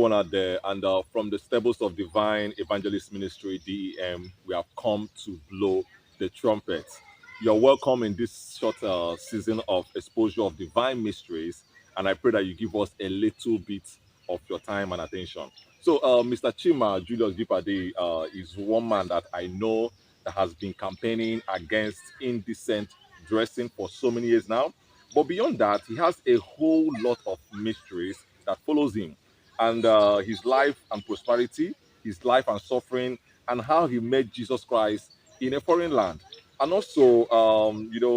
everyone out there. And from the Stables of Divine Evangelist Ministry, DEM, we have come to blow the trumpet. You're welcome in this short season of exposure of divine mysteries. And I pray that you give us a little bit of your time and attention. So, Mr. Chima Julius Dipade is one man that I know that has been campaigning against indecent dressing for so many years now. But beyond that, he has a whole lot of mysteries that follows him, and his life and prosperity, his life and suffering, and how he met Jesus Christ in a foreign land, and also,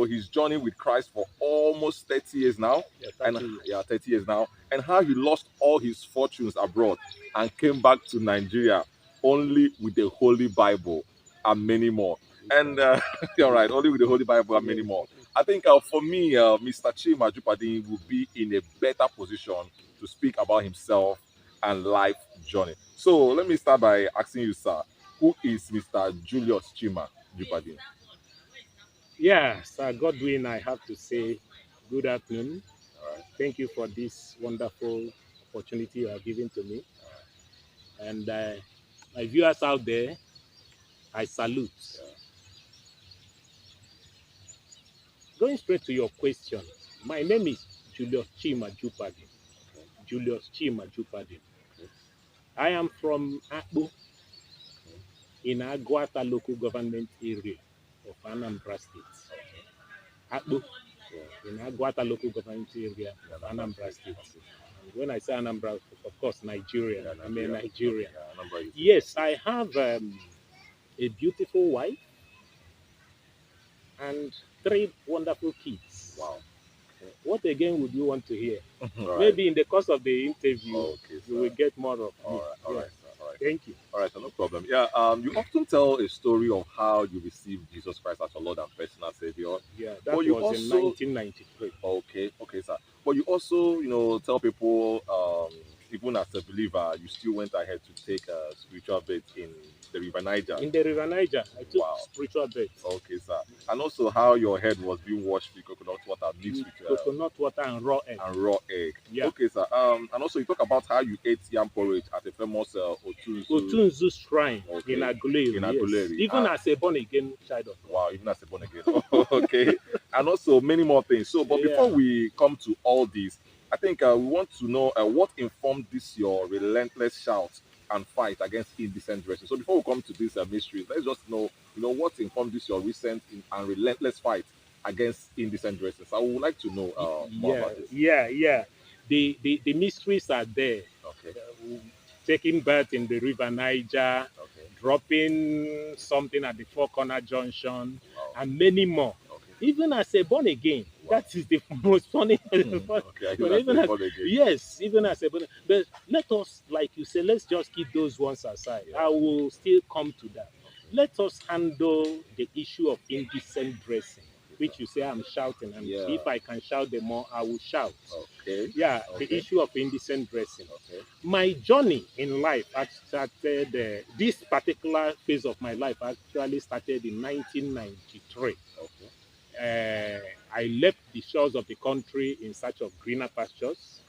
his journey with Christ for almost 30 years now, Yeah, and 30 years. yeah, 30 years now, and how he lost all his fortunes abroad and came back to Nigeria only with the Holy Bible and many more. And all right, only with the Holy Bible and many more. I think for me, Mr. Chima Jupadin will be in a better position to speak about himself and life journey. So let me start by asking you, sir, who is Mr. Julius Chima Jupadin? Yeah, Sir Godwin, I have to say good afternoon. All right. Thank you for this wonderful opportunity you are giving to me. And my viewers out there, I salute. Going straight to your question, my name is Julius Chima Jupadin. Julius Chima Jupadin. I am from Akbu in Aguata local government area of Anambra State. Akbu in Aguata local government area of Anambra State. And when I say Anambra, of course, Nigeria. I mean Nigeria. Yes, I have a beautiful wife and 3 wonderful kids. Wow. What again would you want to hear? All Maybe in the course of the interview, Okay, you will get more of me. All right, all Yeah. right, sir. All right. Thank you. All right, so no problem. Yeah, you often tell a story of how you received Jesus Christ as your Lord and personal Savior. Yeah, that But you was in also- 1993. Okay, sir. But you also, tell people, even as a believer, you still went ahead to take a spiritual bait in the River Niger. In the River Niger, I took Wow. spiritual birth. Okay, sir. And also how your head was being washed with coconut water mixed with Coconut water and raw egg. raw egg. Yeah. Okay, sir. And also you talk about how you ate yam porridge at a famous Otunzu. Otunzu Shrine Okay. in Aguleri. In Yes. Aguleri. Even as a born again child of God. Wow, even as a born again. Okay. And also many more things. So, but before Yeah. we come to all this, I think we want to know what informed this your relentless shout and fight against indecent dressing. So before we come to these mysteries, let's just know, what informed this your recent and relentless fight against indecent dressing. So I would like to know more about this. Yeah. The mysteries are there. Okay. Taking birth in the River Niger, Okay. dropping something at the Four Corner Junction, Wow. and many more. Okay. Even as a born again, Wow. that is the most funny. Okay. I But can even say as- born again. Yes, even as a born. But let us, like you say, let's just keep those ones aside. Yeah. I will still come to that. Let us handle the issue of indecent dressing, which you say I'm shouting, and Yeah. if I can shout them more, I will shout. Okay. Yeah, Okay. the issue of indecent dressing. Okay. My journey in life started, this particular phase of my life actually started in 1993. Okay. I left the shores of the country in search of greener pastures,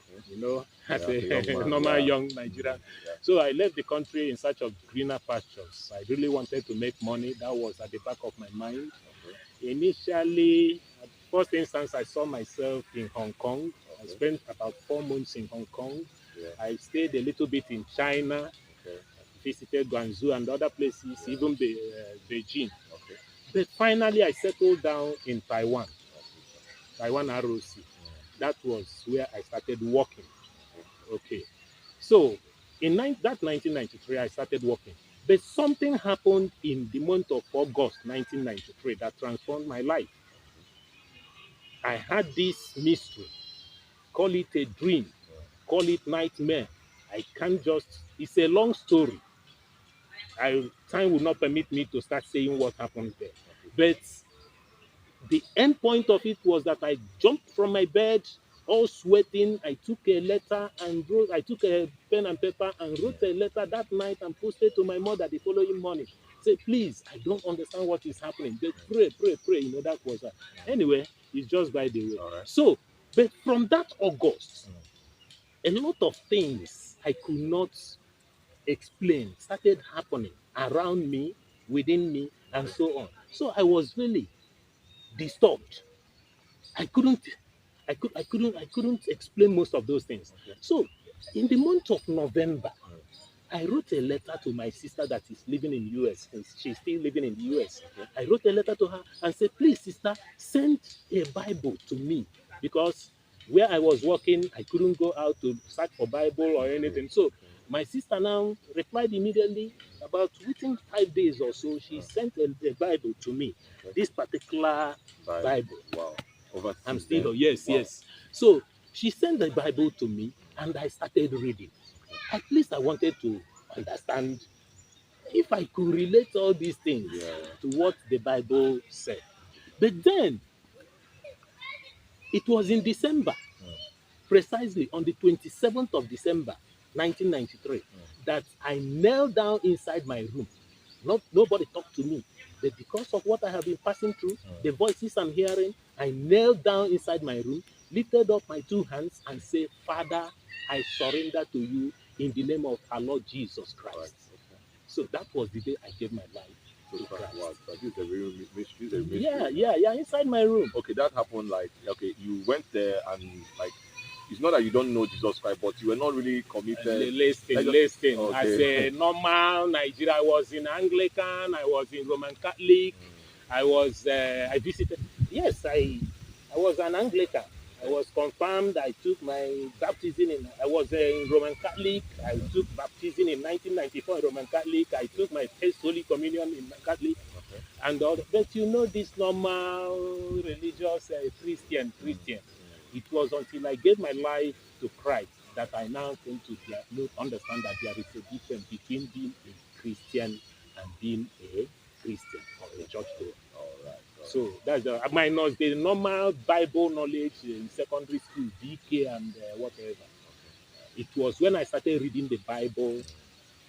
as Yeah, a young man, normal yeah. young Nigerian. Yeah. So I left the country in search of greener pastures. I really wanted to make money. That was at the back of my mind. Okay. Initially, at first instance, I saw myself in Hong Kong. I Okay. spent about 4 months in Hong Kong. Yeah. I stayed a little bit in China, Okay. visited Guangzhou and other places, Yeah. even Beijing. Okay. But finally, I settled down in Taiwan, Taiwan ROC. That was where I started working. Okay. So in that 1993, I started working. But something happened in the month of August 1993 that transformed my life. I had this mystery. Call it a dream. Call it nightmare. I can't just, it's a long story. Time will not permit me to start saying what happened there. But the end point of it was that I jumped from my bed, all sweating. I took a letter and wrote, I took a pen and paper and wrote a letter that night and posted to my mother the following morning. Say, please, I don't understand what is happening. But pray. That was that. Anyway, it's just by the way. All right. So, but from that August, a lot of things I could not explain started happening around me, within me, and so on. So I was really disturbed. I couldn't, I couldn't explain most of those things. Okay. So in the month of November, I wrote a letter to my sister that is living in US. And she's still living in the US. Okay. I wrote a letter to her and said, please, sister, send a Bible to me because where I was working, I couldn't go out to search for Bible or anything. So my sister now replied immediately. About within 5 days or so, she sent a Bible to me. Okay. This particular Bible. Wow. Overseas I'm still, then. yes, Wow. yes. So she sent the Bible to me and I started reading. At least I wanted to understand if I could relate all these things to what the Bible said. But then it was in December, precisely on the 27th of December, 1993, that I knelt down inside my room. Nobody talked to me. But because of what I have been passing through, the voices I'm hearing, I knelt down inside my room, lifted up my two hands, and said, Father, I surrender to you in the name of our Lord Jesus Christ. Right. Okay. So that was the day I gave my life to Christ. Wow. So this is a real mystery. This is a mystery. Yeah, inside my room. Okay, that happened like, okay, you went there and like, it's not that you don't know Jesus Christ, but you were not really committed. Listen. Okay. As a normal Nigeria, I was in Anglican, I was in Roman Catholic, I visited, yes, I was an Anglican. I was confirmed, I took my baptism I was in Roman Catholic, I took baptism in 1994 in Roman Catholic, I took my first Holy Communion in Catholic, and all. But you know this normal religious Christian. It was until I gave my life to Christ that I now came to understand that there is a difference between being a Christian and being a Christian or a church goer. All right. So that's minus the normal Bible knowledge in secondary school, DK and whatever. It was when I started reading the Bible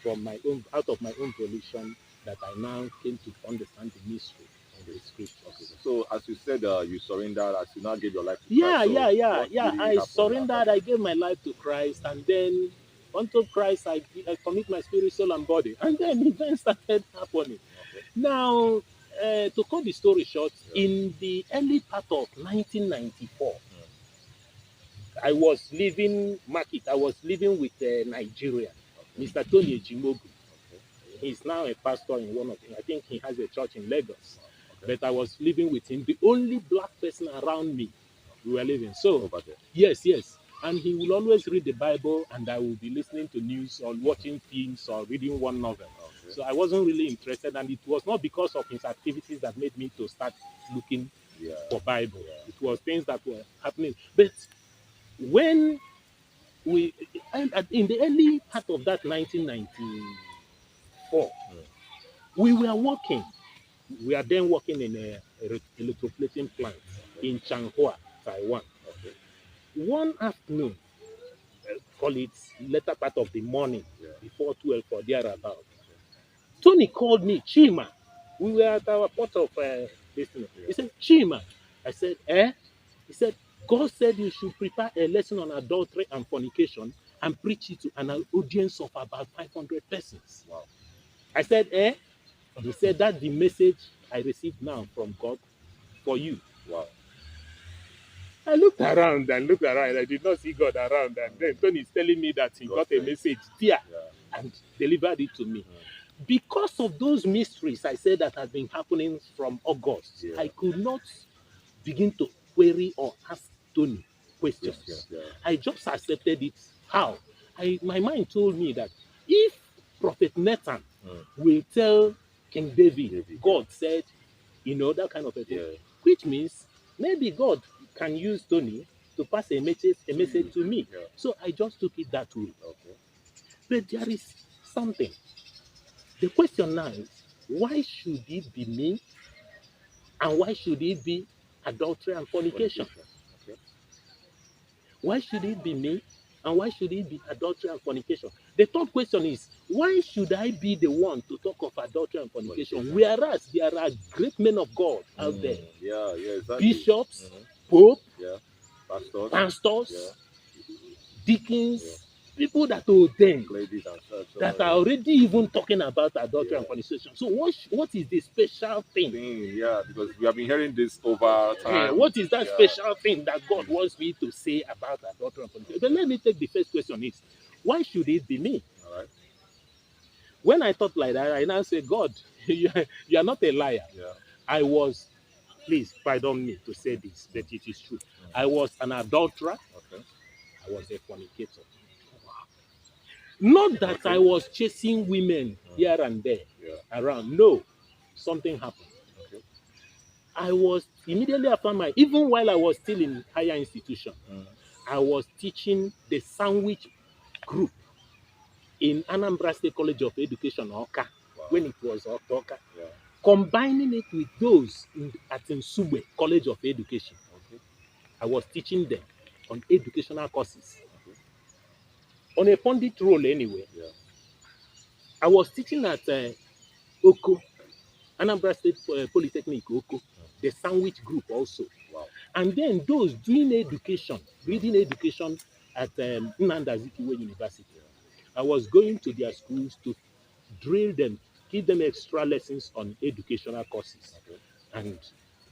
out of my own volition that I now came to understand the mystery of the scriptures. So as you said, you surrendered as you now gave your life to Yeah. Christ. I surrendered. I gave my life to Christ, and then unto Christ, I commit my spirit, soul, and body. And then events started happening. Okay. Now, to cut the story short, in the early part of 1994, I was living with Nigeria, Mr. Tony Ejimogu. He's now a pastor in I think he has a church in Lagos. But I was living with him, the only black person around me. We were living. So, yes. And he will always read the Bible, and I will be listening to news or watching films or reading one novel. Okay. So I wasn't really interested, and it was not because of his activities that made me to start looking for Bible. It was things that were happening. But when in the early part of that 1994, we were working. We are then working in a electroplating plant in Changhua, Taiwan. Okay. One afternoon, call it later part of the morning, before 12 or thereabout, Tony called me, Chima. We were at our port of business. He said, Chima. I said, eh? He said, God said you should prepare a lesson on adultery and fornication and preach it to an audience of about 500 persons. Wow. I said, eh? He said, that's the message I received now from God for you. Wow. I looked around. I did not see God around. And then Tony is telling me that he got a message there and delivered it to me. Because of those mysteries I said that had been happening from August, I could not begin to query or ask Tony questions. I just accepted it. How? My mind told me that if Prophet Nathan will tell King David, God said, that kind of a thing, which means maybe God can use Tony to pass a message to me. So I just took it that way. Okay. But there is something. The question now is, why should it be me? And why should it be adultery and fornication? Okay. Why should it be me? And why should it be adultery and fornication? The third question is, why should I be the one to talk of adultery and fornication? Whereas there are great men of God out there. Exactly. Bishops, Pope, pastors, deacons, people that ordained, Ladies and such. that are already even talking about adultery and fornication. So what is the special thing? Yeah, because we have been hearing this over time. What is that special thing that God wants me to say about adultery and fornication? But let me take the first question is, why should it be me? All right. When I thought like that, I now say, God, you are not a liar. Yeah. I was, please pardon me to say this, but it is true. I was an adulterer. Okay. I was a fornicator. Not that I was chasing women here and there around. No, something happened. Okay. I was immediately after even while I was still in higher institution, I was teaching the sandwich group in Anambra State College of Education, Oka, when it was Oka, combining it with those at Nsugbe College of Education. Okay. I was teaching them on educational courses. On a pundit role anyway. Yeah. I was teaching at Oko, Anambra State Polytechnic, Oko, the sandwich group also. Wow. And then those doing education, reading education at Nnamdi Azikiwe University. I was going to their schools to drill them, give them extra lessons on educational courses. Okay. And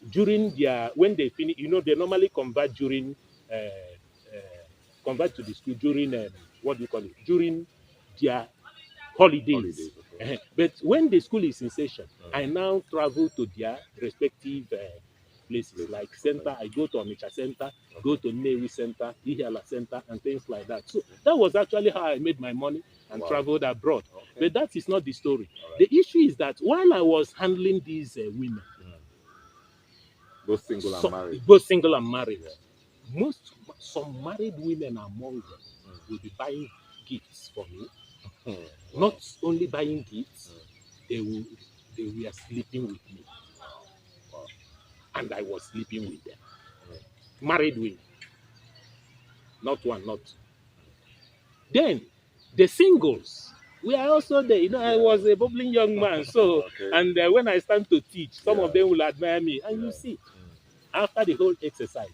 during when they finish, they normally convert during, convert to the school during, what do you call it? During their holidays. Okay. But when the school is in session, I now travel to their respective places, like center. I go to Onitsha Center, go to Nnewi Center, Ihiala Center, and things like that. So that was actually how I made my money and traveled abroad. Okay. But that is not the story. Right. The issue is that while I was handling these women, both single and married, some married women among them will be buying gifts for me. Not only buying gifts, they were sleeping with me. And I was sleeping with them. Married women. Not one, not two. Then, the singles, we are also there. I was a bubbling young man. So, and when I stand to teach, some of them will admire me. And you see, after the whole exercise,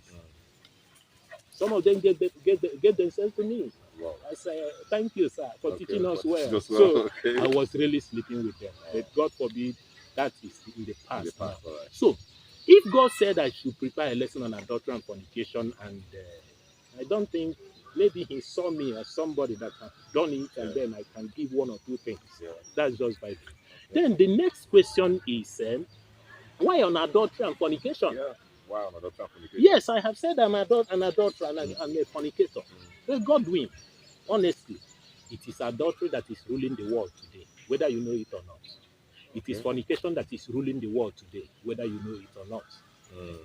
some of them get themselves to me. Wow. I say, thank you, sir, for teaching us well. So I was really sleeping with them. But God forbid, that is in the past. Right. So if God said I should prepare a lesson on adultery and fornication, and I don't think, maybe he saw me as somebody that has done it, and then I can give one or two things. That's just by Then the next question is, why on adultery and fornication? Why on adultery and fornication? Yes, I have said I'm an adulterer and I'm a fornicator. But God win. Honestly, it is adultery that is ruling the world today, whether you know it or not. It is fornication that is ruling the world today, whether you know it or not.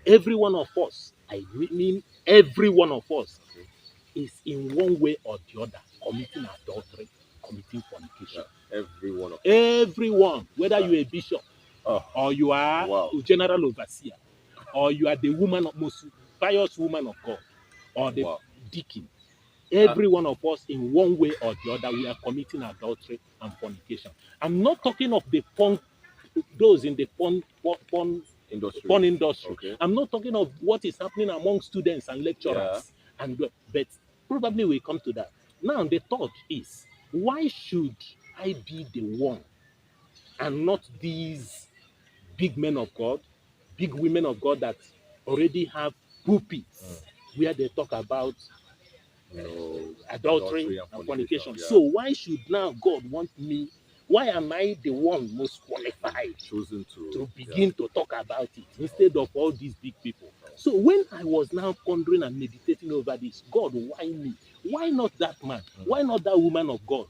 Every one of us, I mean every one of us, is in one way or the other committing adultery, committing fornication. Everyone, whether you're a bishop, or you are a general overseer, or you are the most pious woman of God, or the deacon. Every one of us, in one way or the other, we are committing adultery and fornication. I'm not talking of the those in the porn industry. Okay. I'm not talking of what is happening among students and lecturers. But probably we'll come to that. Now, the thought is, why should I be the one and not these big men of God, big women of God that already have pulpits where they talk about adultery and fornication. So why should now God want me? Why am I the one most qualified chosen to begin to talk about it instead of all these big people? So when I was now pondering and meditating over this, God, why me? Why not that man? Why not that woman of God?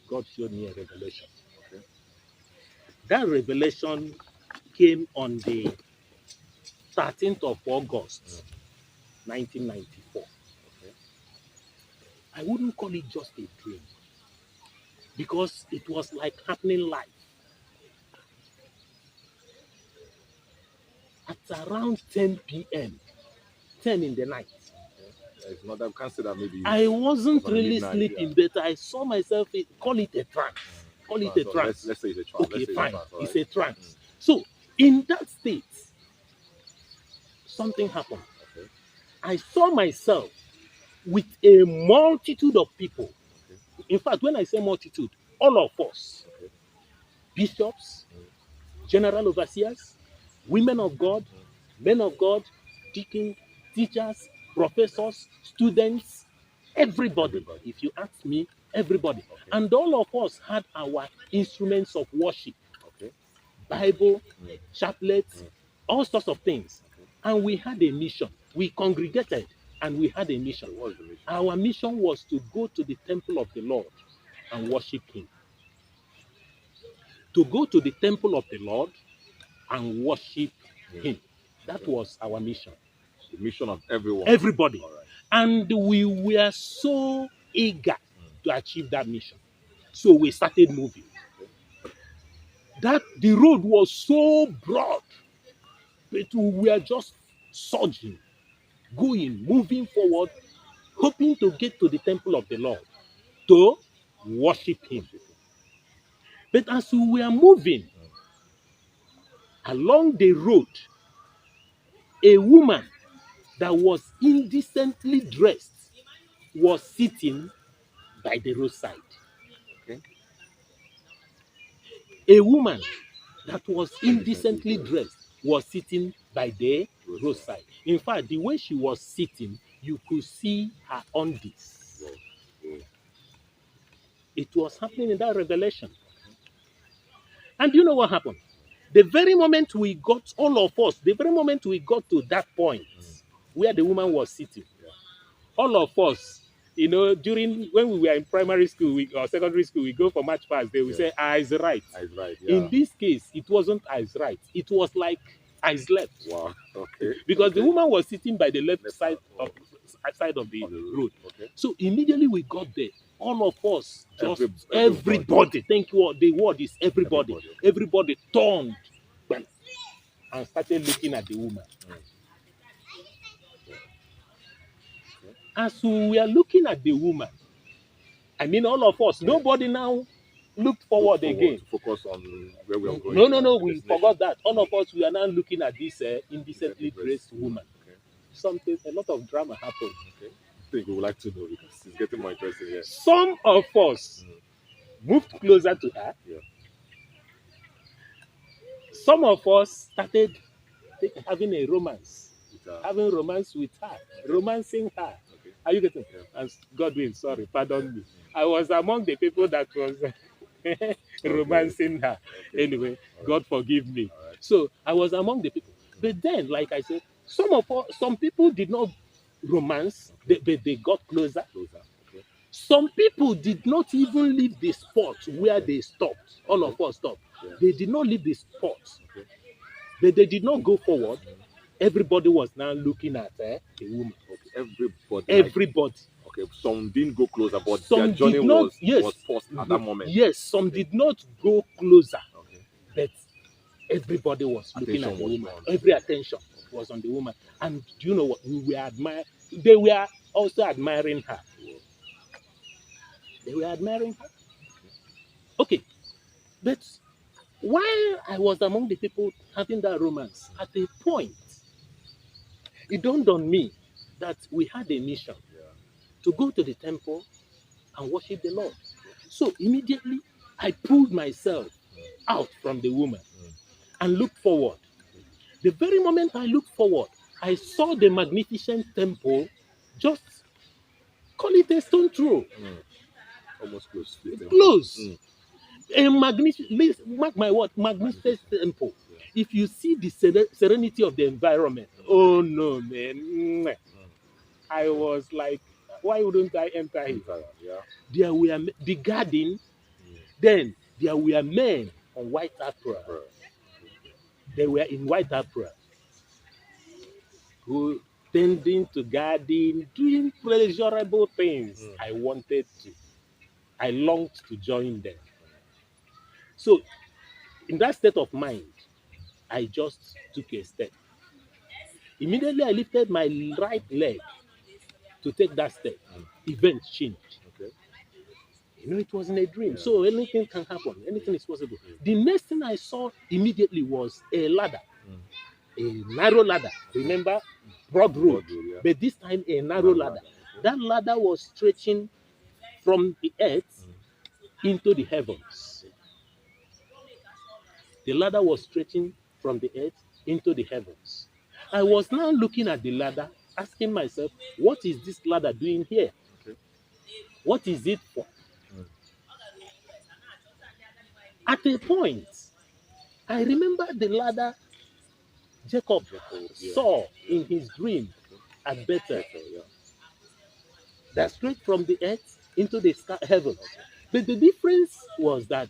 God showed me a revelation. That revelation came on the 13th of August, 1994. I wouldn't call it just a dream, because it was like happening live. At around 10 p.m., 10 in the night. It's not that consider maybe. I wasn't really sleeping, but I saw myself, call it a trance. Call it a trance. Let's say it's a trance. Okay, fine. It's a trance. So, in that state, something happened. I saw myself with a multitude of people. In fact, when I say multitude, all of us, bishops, general overseers, women of God, men of God, deacons, teachers, professors, students, everybody. If you ask me, everybody. And all of us had our instruments of worship, Bible, chaplets, all sorts of things. And we had a mission. We congregated and we had a mission. What was the mission? Our mission was to go to the temple of the Lord and worship him. To go to the temple of the Lord and worship him. That was our mission. The mission of everyone. Everybody. All right. And we were so eager to achieve that mission. So we started moving. That the road was so broad, but we were just surging, going, moving forward, hoping to get to the temple of the Lord to worship him. But as we were moving along the road, a woman that was indecently dressed was sitting by the roadside. Okay. A woman that was indecently dressed was sitting by the roadside. In fact, the way she was sitting, you could see her undies. It was happening in that revelation. And you know what happened? The very moment we got, all of us, the very moment we got to that point where the woman was sitting, all of us, you know, during when we were in primary school or secondary school, we go for match pass, they will say eyes right. Eyes right. Yeah. In this case, it wasn't eyes right. It was like eyes left. Wow. Okay. Because the woman was sitting by the left side of the road. Okay. So immediately we got there, all of us, just Everybody. everybody. Thank you. The word is everybody. Everybody turned and started looking at the woman. As we were looking at the woman, I mean, all of us, nobody now looked forward again. To focus on where we are going. No, we forgot that. All of us, we are now looking at this indecently dressed woman. Something, a lot of drama happened. Okay. I think we would like to know because it's getting more interesting here. Some of us moved closer to her. Yeah. Some of us started having a romance, having romance with her, romancing her. Okay. Are you getting? Yeah. And Godwin, sorry, pardon me. I was among the people that was romancing her. Okay. Anyway, God forgive me. Right. So I was among the people. But then, like I said, some people did not romance, but they got closer. Okay. Some people did not even leave the spot where they stopped. All of us stopped. Yeah. They did not leave the spot. Okay. But they did not go forward. Everybody was now looking at the woman. Okay. Everybody. Okay, some didn't go closer, but some their journey was paused at that moment. Yes, some did not go closer. Okay. But everybody was looking at the woman. Every attention was on the woman. And do you know what? We were admiring. They were also admiring her. They were admiring her. Okay. But while I was among the people having that romance, at a point, it dawned on me that we had a mission to go to the temple and worship the Lord. So immediately, I pulled myself out from the woman and looked forward. The very moment I looked forward, I saw the magnificent temple, just call it a stone throw. Almost close. Close. A magnificent, mark my word, magnificent temple. If you see the serenity of the environment, oh no, man. I was like, why wouldn't I enter it? Yeah. There were the garden, then there were men on white apparel. They were in white apparel, who tending to garden, doing pleasurable things. I longed to join them. So, in that state of mind, I just took a step. Immediately, I lifted my right leg to take that step. Events changed. Okay. You know, it wasn't a dream. Yeah. So anything can happen. Anything is possible. The next thing I saw immediately was a ladder. A narrow ladder. Remember? Broad road. Yeah. But this time a narrow ladder. That ladder was stretching from the earth into the heavens. The ladder was stretching from the earth into the heavens. I was now looking at the ladder, asking myself, what is this ladder doing here? Okay. What is it for? At a point, I remember the ladder Jacob saw in his dream at Bethel, that straight from the earth into the sky, heaven. But the difference was that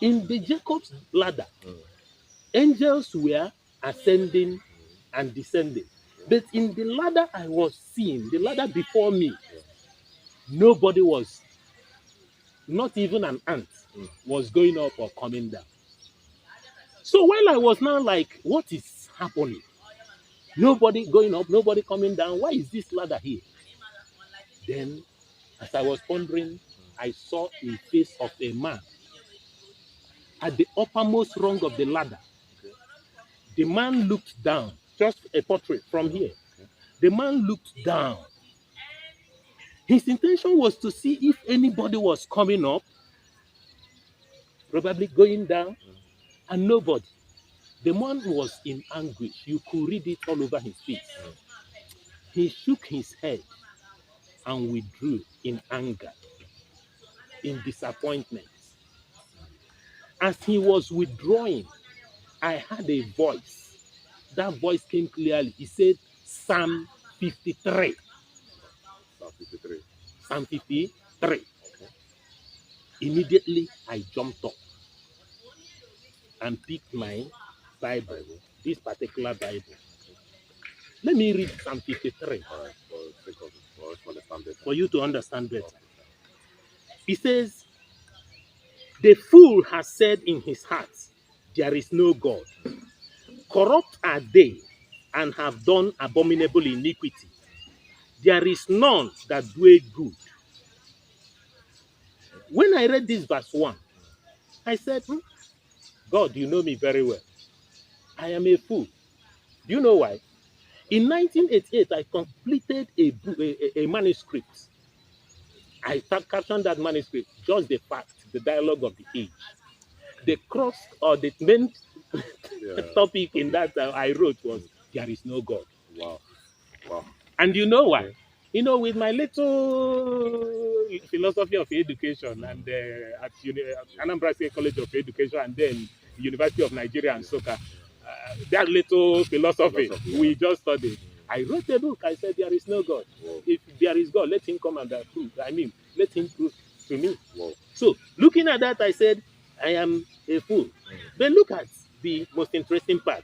in the Jacob's ladder, angels were ascending and descending. But in the ladder I was seeing, the ladder before me, nobody was, not even an ant was going up or coming down. So while I was now like, what is happening? Nobody going up, nobody coming down. Why is this ladder here? Then, as I was pondering, I saw a face of a man at the uppermost rung of the ladder. The man looked down, just a portrait from here. The man looked down. His intention was to see if anybody was coming up, probably going down, and nobody. The man was in anguish. You could read it all over his face. He shook his head and withdrew in anger, in disappointment. As he was withdrawing, I heard a voice. That voice came clearly. He said, Psalm 53. Psalm 53. Psalm 53. Immediately, I jumped up and picked my Bible, this particular Bible. Let me read Psalm 53 for you to understand better. He says, the fool has said in his heart, there is no God. Corrupt are they and have done abominable iniquity. There is none that doeth good. When I read this verse 1, I said, God, you know me very well. I am a fool. Do you know why? In 1988, I completed a manuscript. I captioned that manuscript, just the fact, the dialogue of the age. The cross or the main topic in that I wrote was, there is no God. Wow. Wow. And you know why? You know, with my little philosophy of education and at Anambra State College of Education and then University of Nigeria and Soka, that little philosophy we just studied. I wrote a book. I said, there is no God. Whoa. If there is God, let him come and prove. Let him prove to me. Whoa. So, looking at that, I said, I am a fool. Then look at the most interesting part.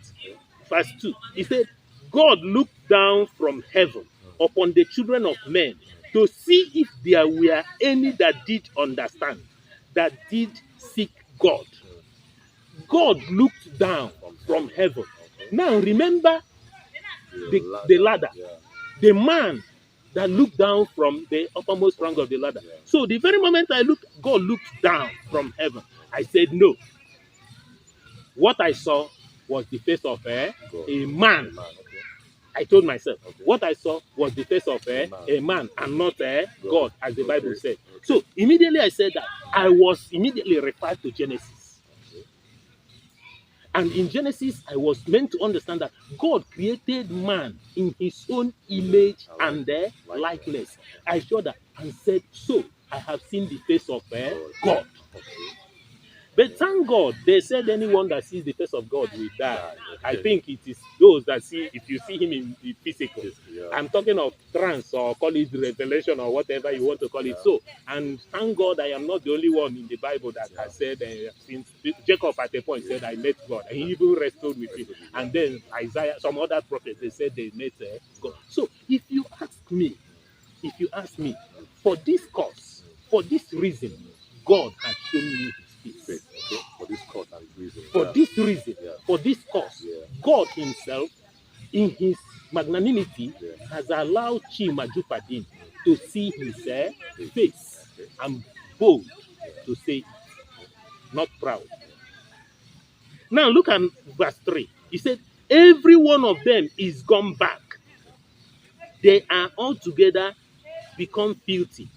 Verse 2. He said, God looked down from heaven upon the children of men to see if there were any that did understand, that did seek God. God looked down from heaven. Now remember the ladder. The man that looked down from the uppermost rung of the ladder. So the very moment I looked, God looked down from heaven. I said, no. What I saw was the face of a man. I told myself, what I saw was the face of a man and not a God, as the Bible said. So immediately I said that, I was immediately referred to Genesis. And in Genesis, I was meant to understand that God created man in his own image and likeness. I showed that and said, so I have seen the face of God. But thank God, they said anyone that sees the face of God will die. I think it is those that see, if you see him in the physical. I'm talking of trance or call it revelation or whatever you want to call it. So, and thank God I am not the only one in the Bible that has said, since Jacob at a point said, I met God. And he even wrestled with him. And then Isaiah, some other prophets, they said they met God. So, if you ask me, for this cause, for this reason, God has shown me his face. Okay. For this cause and reason. For this reason, for this cause, God himself, in his magnanimity, has allowed Chima Jupadin to see his face and bold to say it, not proud. Now look at verse 3. He said, every one of them is gone back. They are all together become filthy.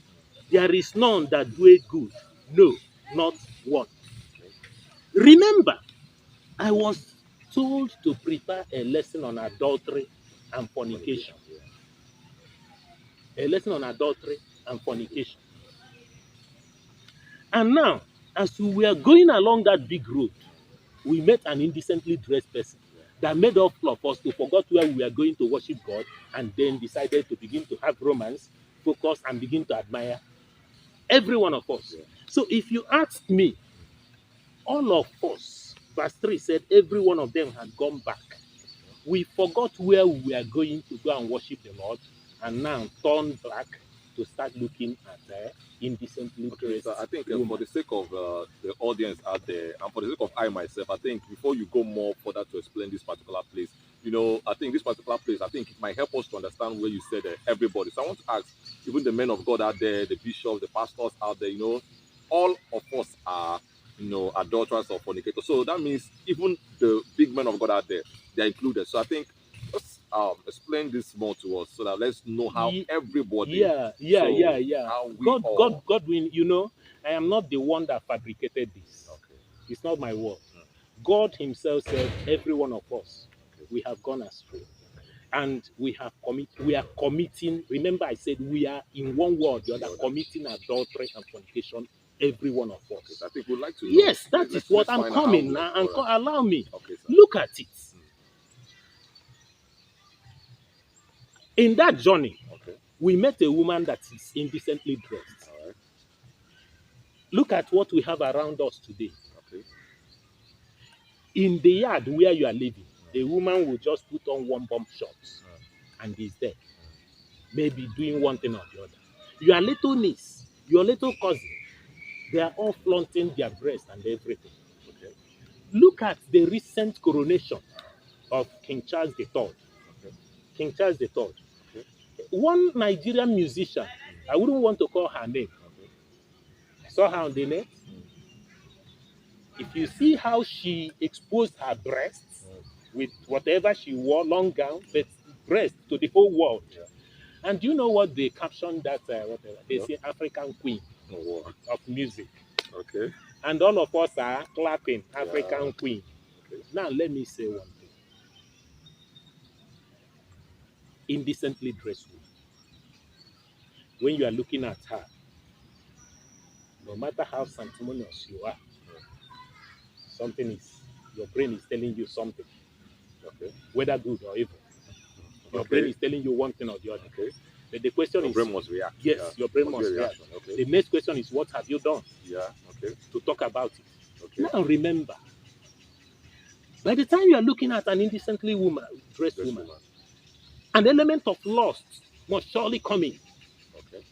There is none that doeth good, no, not one. Remember, I was told to prepare a lesson on adultery and fornication. A lesson on adultery and fornication. And now, as we were going along that big road, we met an indecently dressed person that made all of us to forget where we were going to worship God and then decided to begin to have romance, focus, and begin to admire every one of us. So if you ask me, all of us, verse 3 said every one of them had gone back. We forgot where we were going to go and worship the Lord and now turn back to start looking at indecently dressed So I think women. for the sake of the audience out there, and for the sake of I myself, I think before you go more further to explain this particular place, I think this particular place, I think it might help us to understand where you said everybody. So I want to ask, even the men of God out there, the bishops, the pastors out there, all of us are, adulterers or fornicators. So that means even the big men of God out there, they're included. So I think let's explain this more to us so that let's know how everybody. Yeah. How we all. Godwin, I am not the one that fabricated this. Okay. It's not my word. God himself said, every one of us, we have gone astray. And we are committing, remember I said we are in one word, the other, committing adultery and fornication, every one of us. I think we'd like to know. Yes, that is what I'm coming now. And allow me. Okay, look at it. In that journey, we met a woman that is indecently dressed. All right. Look at what we have around us today. Okay. In the yard where you are living, a woman will just put on one bump shorts and is there. Maybe doing one thing or the other. Your little niece, your little cousin, they are all flaunting their breast and everything. Okay. Look at the recent coronation of King Charles III. Okay. King Charles III. Okay. One Nigerian musician, I wouldn't want to call her name. Okay. I saw her on the net. If you see how she exposed her breasts with whatever she wore, long gown, but breast to the whole world. Yeah. And do you know what they captioned that? Whatever they say, African Queen of music. Okay. And all of us are clapping, African Queen. Okay. Now let me say one thing. Indecently dressed woman. When you are looking at her, no matter how sanctimonious you are, your brain is telling you something. Okay. Whether good or evil. Your brain is telling you one thing or the other. Okay. But the question is, your brain must react. Yes, your brain must react. Okay. The next question is, what have you done? Yeah. Okay. To talk about it. Okay. Now remember, by the time you are looking at an indecently dressed woman, an element of lust must surely come in. Okay.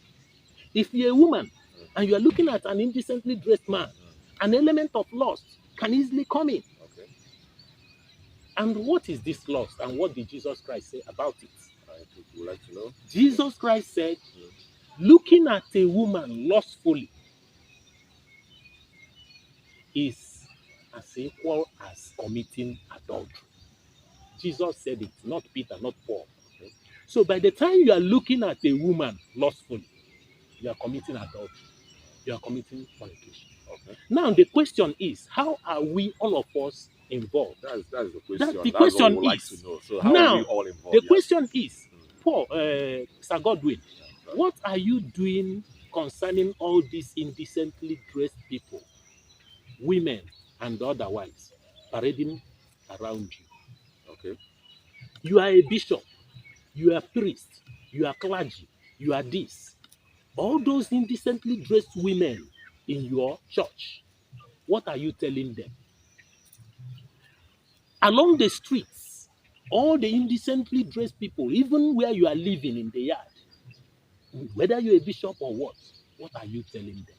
If you're a woman and you are looking at an indecently dressed man, an element of lust can easily come in. Okay. And what is this lust, and what did Jesus Christ say about it? I think you would like to know. Jesus Christ said, looking at a woman lustfully is as equal as committing adultery. Jesus said it, not Peter, not Paul. Okay. So by the time you are looking at a woman lustfully, you are committing adultery. You are committing fornication. Okay. Now the question is, how are we, all of us, involved? That is the question. The question is, like to know. So how now, are we all involved? The question is, Paul, Sir Godwin, what are you doing concerning all these indecently dressed people, women and otherwise, parading around you? Okay. You are a bishop, you are a priest, you are clergy, you are this. All those indecently dressed women in your church, what are you telling them? Along the streets, all the indecently dressed people, even where you are living in the yard, whether you're a bishop or what are you telling them?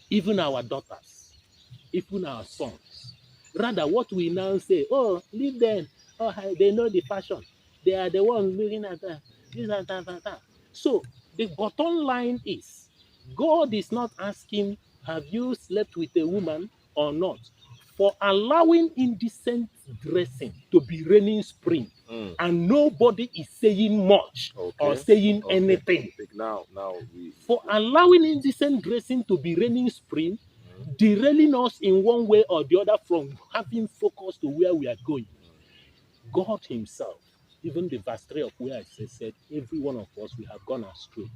Even our daughters, even our sons. Rather, what we now say, oh, leave them. Oh, they know the fashion. They are the ones looking at that. This and that. So the bottom line is, God is not asking, have you slept with a woman or not? For allowing indecent dressing to be reigning supreme and nobody is saying much or saying anything. Now, For allowing indecent dressing to be reigning supreme, derailing us in one way or the other from having focus to where we are going. God himself, even the verse 3 of where I said, every one of us, we have gone astray.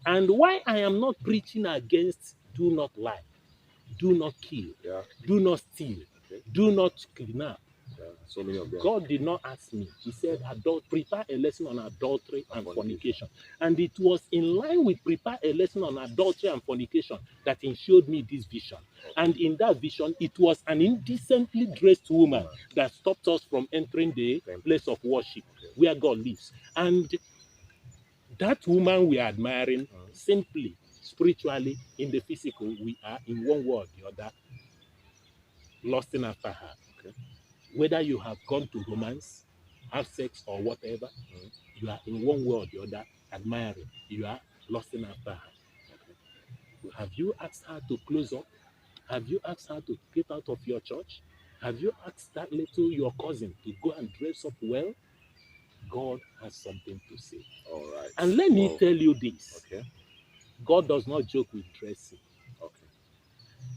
And why I am not preaching against do not lie, do not kill, do not steal, do not kidnap. So many of them. God did not ask me. He said, prepare a lesson on adultery and fornication. And it was in line with prepare a lesson on adultery and fornication that he showed me this vision. And in that vision, it was an indecently dressed woman that stopped us from entering the place of worship where God lives. And that woman we are admiring, simply, spiritually, in the physical, we are in one way or the other, lusting after her. Whether you have gone to romance, have sex or whatever, you are in one way or the other admiring. You are lusting after her. Have you asked her to close up? Have you asked her to get out of your church? Have you asked that little your cousin to go and dress up well? God has something to say. All right. And let me tell you this. God does not joke with dressing.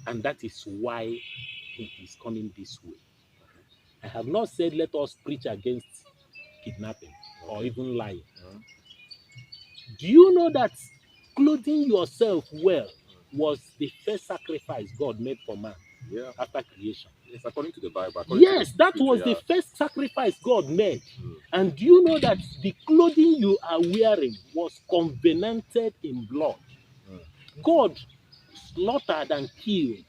And that is why he is coming this way. I have not said let us preach against kidnapping or even lying. Do you know that clothing yourself well was the first sacrifice God made for man after creation? Yes, according to the Bible. Yes, that was the first sacrifice God made. And do you know that the clothing you are wearing was covenanted in blood? God slaughtered and killed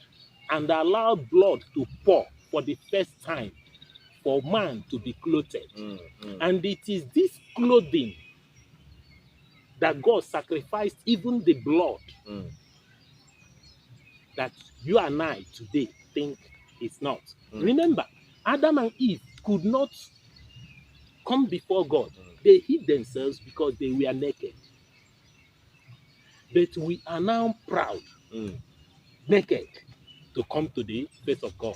and allowed blood to pour for the first time for man to be clothed. And it is this clothing that God sacrificed, even the blood, that you and I today think it's not. Remember, Adam and Eve could not come before God. They hid themselves because they were naked. But we are now proud, naked, to come to the face of God.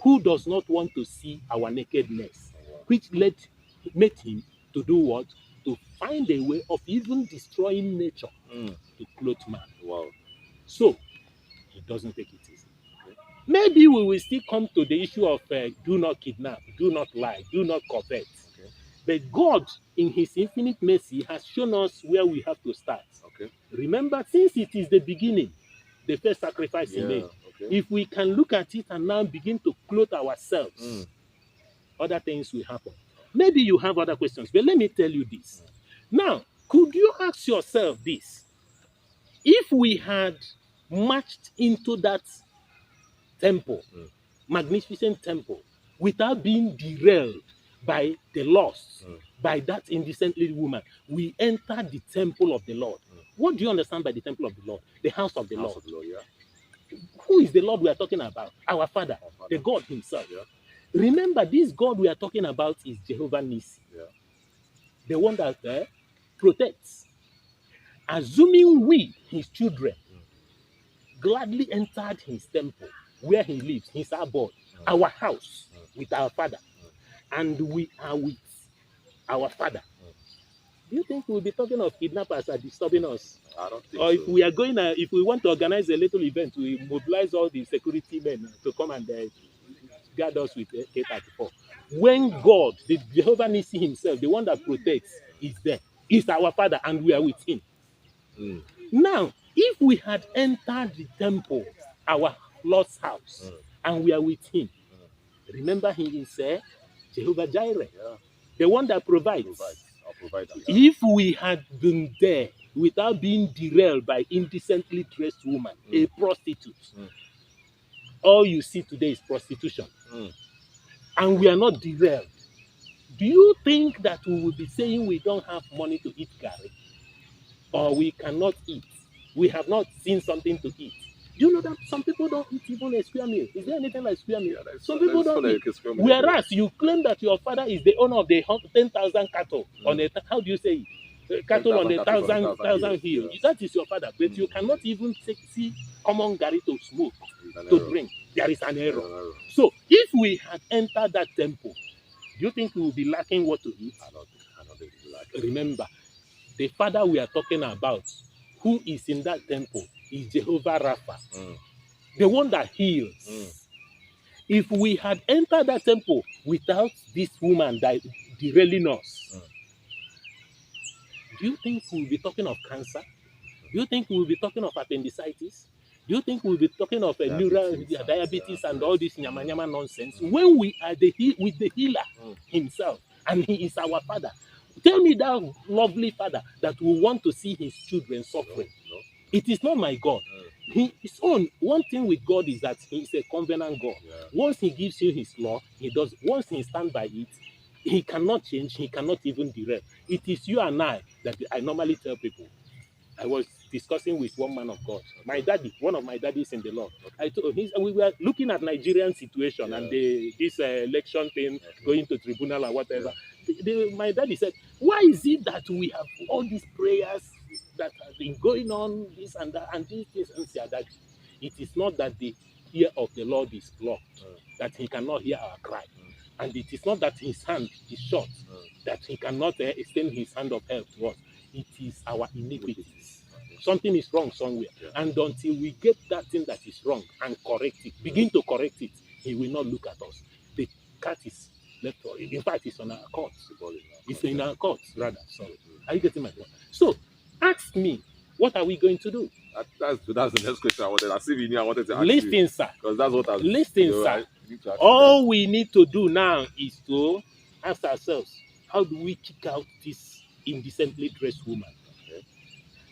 Who does not want to see our nakedness? Which made him to do what? To find a way of even destroying nature to clothe man. Wow. So, he doesn't take it easy. Maybe we will still come to the issue of do not kidnap, do not lie, do not covet. But God, in his infinite mercy, has shown us where we have to start. Remember, since it is the beginning, the first sacrifice he made, if we can look at it and now begin to clothe ourselves, other things will happen. Maybe you have other questions, but let me tell you this. Now, could you ask yourself this? If we had marched into that temple, magnificent temple, without being derailed by the lust, by that indecently woman, we entered the temple of the Lord. What do you understand by the temple of the Lord? The house of the Lord. Who is the Lord we are talking about? Our Father, the God himself. Remember, this God we are talking about is Jehovah Nissi, the one that protects. Assuming we, his children, gladly entered his temple, where he lives, his abode, our house with our Father, and we are with our Father. Do you think we'll be talking of kidnappers are disturbing us? I don't think Or so. if we are going, if we want to organize a little event, we mobilize all the security men to come and guard us with K-34. When God, the Jehovah Nissi himself, the one that protects, is there, is our Father, and we are with him. Now, if we had entered the temple, our Lord's house, and we are with him, remember he is Jehovah Jireh, the one that provides. Our provider. If we had been there without being derailed by indecently dressed woman, a prostitute, all you see today is prostitution, and we are not derailed, do you think that we will be saying we don't have money to eat curry, or we cannot eat, we have not seen something to eat? Do you know that some people don't eat even a square meal? Is there anything like square meal? Some people don't eat. Whereas you claim that your father is the owner of the 10,000 cattle on a, how do you say it? Cattle on a thousand hill. That is your father, but you cannot even see common Gary to smoke, to drink. There is an error. So if we had entered that temple, Do you think we will be lacking what to eat? I don't think we like it. Remember, the Father we are talking about, who is in that temple, is Jehovah Rapha, the one that heals. If we had entered that temple without this woman that derailing us, do you think we will be talking of cancer? Do you think we will be talking of appendicitis? Do you think we'll be talking of diabetes and all this nyama nyama nonsense when we are with the healer himself and he is our father? Tell me that lovely father that will want to see his children suffering. No. It is not my God. His own one thing with God is that he is a covenant God. Yeah. Once he gives you his law, he does. Once he stands by it, he cannot change. He cannot even derail. It is you and I that I normally tell people. I was discussing with one man of God. My daddy, one of my daddies in the Lord. I told him, we were looking at Nigerian situation and this election thing, going to tribunal or whatever. My daddy said, why is it that we have all these prayers that have been going on, this and that, and this and that? It is not that the ear of the Lord is blocked, that he cannot hear our cry. And it is not that his hand is short, that he cannot extend his hand of help to us. It is our iniquities. Something is wrong somewhere. And until we get that thing that is wrong and correct it, begin to correct it, he will not look at us. The cat is left for it. In fact, it's on our court. It's in our court, rather. Sorry. Are you getting my point? So, ask me, what are we going to do? That's the next question I wanted. I see I wanted to ask Listen, you. sir. Because that's what I was. Listen, sir. All we need to do now is to ask ourselves, how do we kick out this indecently dressed woman?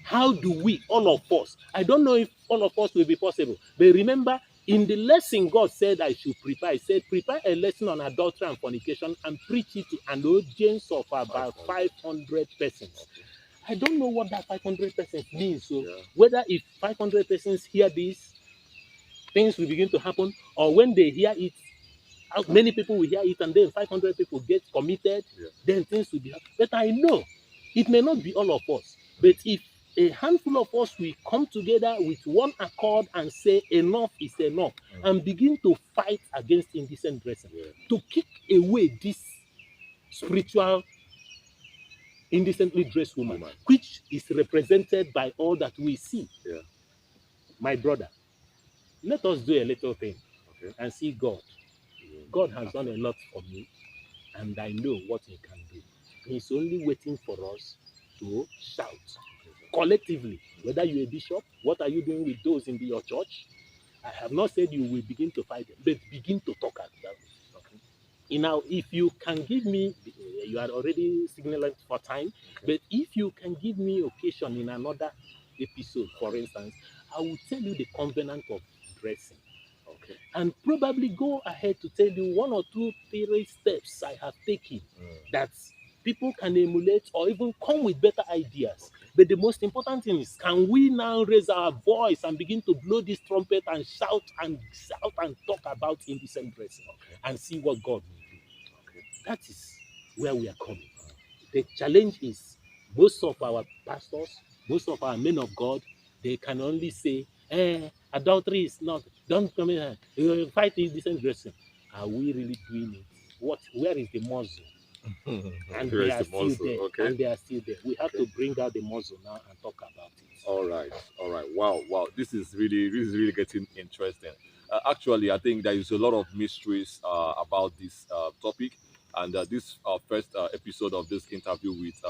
How do we, all of us, I don't know if all of us will be possible, but remember, in the lesson God said I should prepare, he said, prepare a lesson on adultery and fornication and preach it to an audience of about 500 persons. I don't know what that 500 persons means. So whether if 500 persons hear this, things will begin to happen, or when they hear it, many people will hear it and then 500 people get committed, then things will be happening. But I know it may not be all of us, but if a handful of us will come together with one accord and say enough is enough and begin to fight against indecent dressing, to kick away this spiritual indecently dressed woman, which is represented by all that we see. My brother, let us do a little thing and see God. God has done a lot for me, and I know what he can do. He's only waiting for us to shout collectively. Whether you're a bishop, what are you doing with those in your church? I have not said you will begin to fight them, but begin to talk about it. Now, if you can give me, you are already signaling for time, but if you can give me occasion in another episode, for instance, I will tell you the covenant of dressing. And probably go ahead to tell you 1 or 2, 3 steps I have taken that people can emulate or even come with better ideas. But the most important thing is, can we now raise our voice and begin to blow this trumpet and shout and talk about indecent dressing and see what God will do? That is where we are coming. The challenge is most of our pastors, most of our men of God, they can only say, adultery is not, don't come in here, fight indecent dressing. Are we really doing it? Where is the muzzle? And they are still there. And they are still there. We have to bring out the muzzle now and talk about it. All right. Wow. This is really getting interesting. Actually, I think there is a lot of mysteries about this topic. And this first episode of this interview with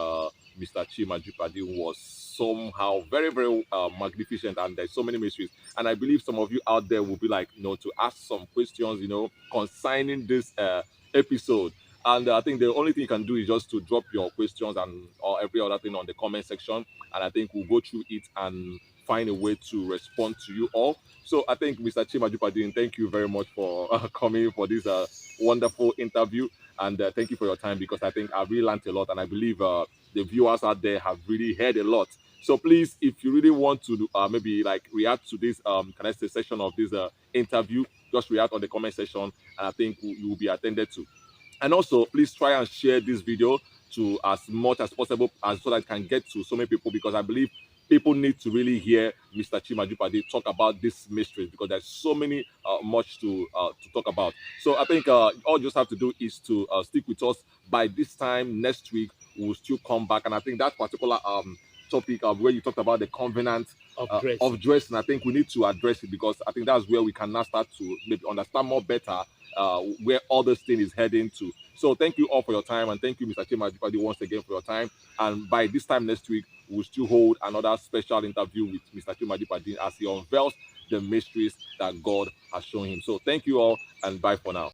Mr. Chima Jupadi was somehow very, very magnificent. And there's so many mysteries. And I believe some of you out there will be like, to ask some questions, concerning this episode. And I think the only thing you can do is just to drop your questions and or every other thing on the comment section. And I think we'll go through it and find a way to respond to you all. So I think Mr. Chima Jupadi, thank you very much for coming for this wonderful interview. And thank you for your time, because I think I've really learned a lot. And I believe the viewers out there have really heard a lot. So please, if you really want to maybe like react to this session of this interview, just react on the comment section. And I think you will be attended to. And also, please try and share this video to as much as possible so that it can get to so many people, because I believe people need to really hear Mr. Chimajupade talk about this mysteries, because there's so many much to talk about. So I think all you just have to do is to stick with us. By this time next week, we'll still come back, and I think that particular topic of where you talked about the covenant of dressing, I think we need to address it, because I think that's where we can now start to maybe understand more better where all this thing is heading to. So thank you all for your time, and thank you, Mr. Chimajupade, once again for your time. And by this time next week, we'll still hold another special interview with Mr. Chimajupade as he unveils the mysteries that God has shown him. So thank you all, and bye for now.